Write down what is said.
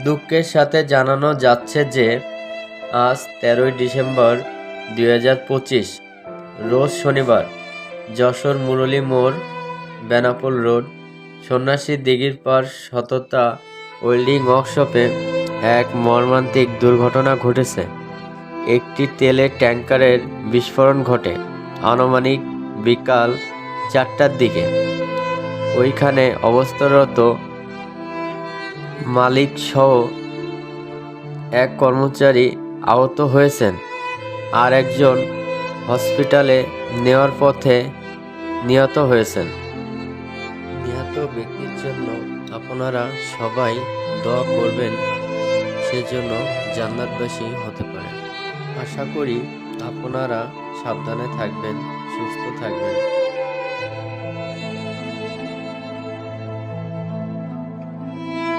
দুঃখের সাথে জানানো যাচ্ছে যে আজ 13ই ডিসেম্বর 2025 রোজ শনিবার যশোর মুরলী মোড়, বেনাপোল রোড, সন্ন্যাসী দিঘির পাড় সততা ওয়েল্ডিং ওয়ার্কশপে এক মর্মান্তিক দুর্ঘটনা ঘটেছে। একটি তেলের ট্যাঙ্কারের বিস্ফোরণ ঘটে আনুমানিক বিকাল 4টার দিকে। ওইখানে অবস্থারত মালিক সহ এক কর্মচারী আহত হয়েছেন, আর একজন হসপিটালে নেওয়ার পথে নিহত হয়েছেন। নিহত ব্যক্তির জন্য আপনারা সবাই দোয়া করবেন, সেজন্য জান্নাতবাসী হতে পারে। আশা করি আপনারা সাবধানে থাকবেন, সুস্থ থাকবেন।